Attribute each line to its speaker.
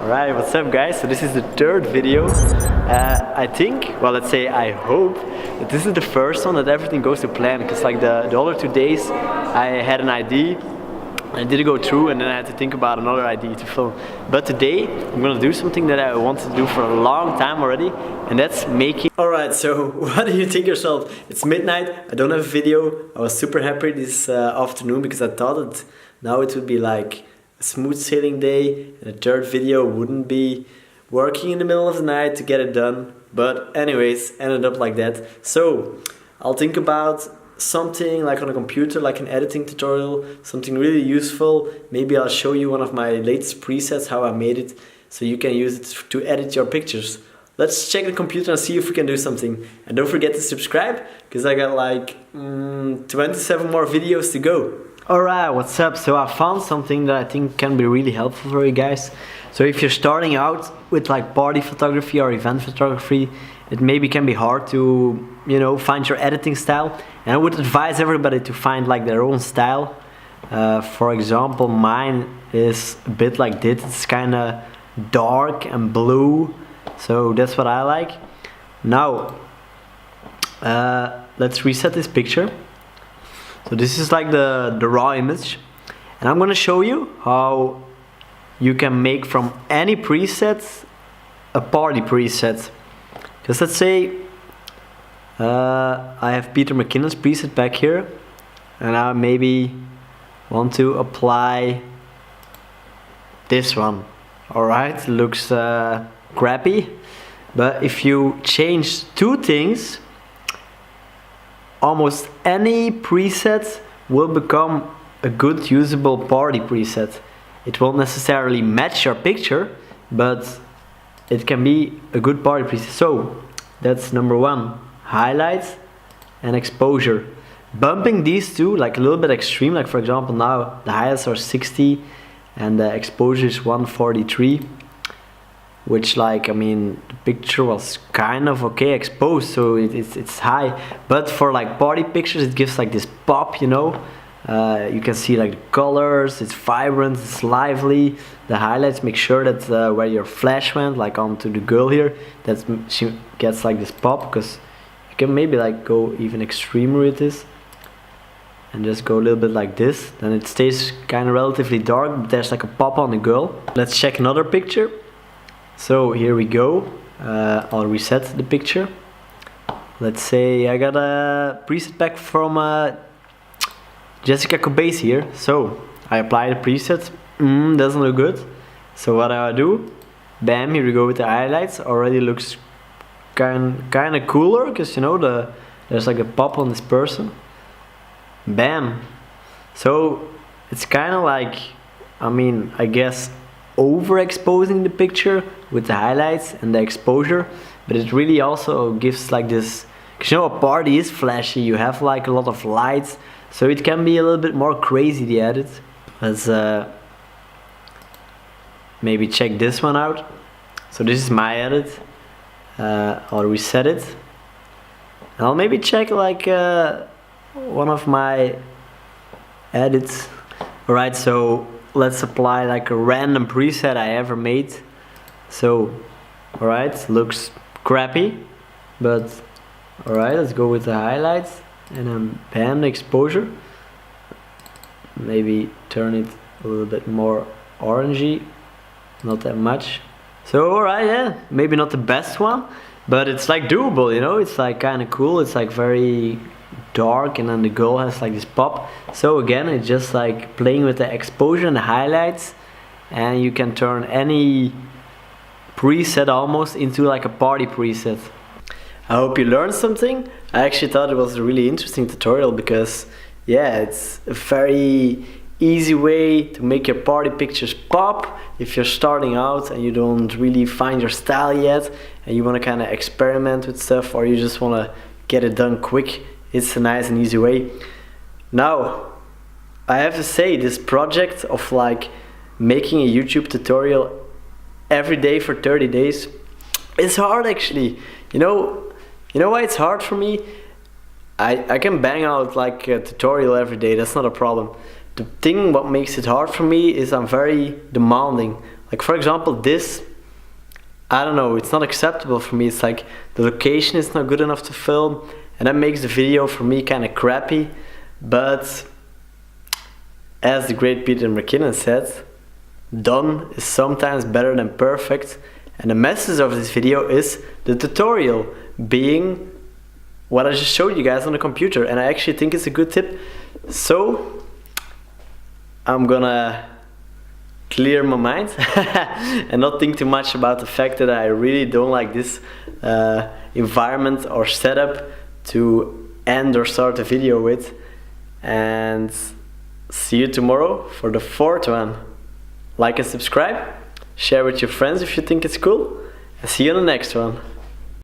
Speaker 1: Alright, what's up guys? So this is the third video. I think, well let's say I hope, that this is the first one that everything goes to plan, because like the other 2 days I had an idea, I didn't go through, and then I had to think about another idea to film. But today I'm gonna do something that I wanted to do for a long time already, and that's making... Alright, so what do you think yourself? It's midnight, I don't have a video. I was super happy this afternoon because I thought that now it would be like a smooth sailing day and the third video wouldn't be working in the middle of the night to get it done. But anyways, ended up like that. So I'll think about something like on a computer, like an editing tutorial, something really useful. Maybe I'll show you one of my latest presets, how I made it, so you can use it to edit your pictures. Let's check the computer and see if we can do something. And don't forget to subscribe, because I got like 27 more videos to go. Alright, what's up? So I found something that I think can be really helpful for you guys. So if you're starting out with like party photography or event photography, it maybe can be hard to, you know, find your editing style. And I would advise everybody to find like their own style. For example, mine is a bit like this. It's kind of dark and blue. So that's what I like. Now, let's reset this picture. So this is like the raw image. And I'm gonna show you how you can make from any preset a party preset. Because let's say I have Peter McKinnon's preset back here, and I maybe want to apply this one. Alright, looks crappy, but if you change two things, almost any preset will become a good usable party preset. It won't necessarily match your picture, but it can be a good party preset. So that's number one, highlights and exposure. Bumping these two like a little bit extreme, like for example now the highlights are 60 and the exposure is 143, which like, I mean, the picture was kind of okay exposed, so it's high, but for like party pictures it gives like this pop, you know. You can see like the colors, it's vibrant, it's lively. The highlights, make sure that where your flash went, like onto the girl here, that she gets like this pop, because you can maybe like go even extremer with this and just go a little bit like this, then it stays kind of relatively dark, but there's like a pop on the girl. Let's check another picture. So here we go. I'll reset the picture. Let's say I got a preset back from Jessica Cobase here. So I apply the preset. Doesn't look good. So what do? Bam, here we go with the highlights. Already looks kind of cooler, because you know there's like a pop on this person. Bam. So it's kind of like, I mean, I guess overexposing the picture with the highlights and the exposure, but it really also gives like this, because you know a party is flashy, you have like a lot of lights, so it can be a little bit more crazy, the edit. Let's maybe check this one out. So this is my edit. I'll reset it. And I'll maybe check like one of my edits. Alright, so let's apply like a random preset I ever made. So, alright, looks crappy, but alright, let's go with the highlights and then bam, the exposure. Maybe turn it a little bit more orangey, not that much. So alright, yeah, maybe not the best one, but it's like doable, you know, it's like kind of cool, it's like very dark, and then the girl has like this pop. So again, it's just like playing with the exposure and the highlights, and you can turn any preset almost into like a party preset. I hope you learned something. I actually thought it was a really interesting tutorial, because yeah, it's a very easy way to make your party pictures pop if you're starting out and you don't really find your style yet and you want to kind of experiment with stuff, or you just want to get it done quick. It's a nice and easy way. Now, I have to say, this project of like making a YouTube tutorial every day for 30 days, it's hard actually. You know why it's hard for me? I can bang out like a tutorial every day, that's not a problem. The thing what makes it hard for me is I'm very demanding. Like for example, this, I don't know, it's not acceptable for me. It's like the location is not good enough to film, and that makes the video for me kind of crappy. But as the great Peter McKinnon said, done is sometimes better than perfect. And the message of this video is the tutorial being what I just showed you guys on the computer, and I actually think it's a good tip. So I'm gonna clear my mind and not think too much about the fact that I really don't like this environment or setup to end or start a video with. And see you tomorrow for the 4th one. Like and subscribe, share with your friends if you think it's cool, and see you on the next one.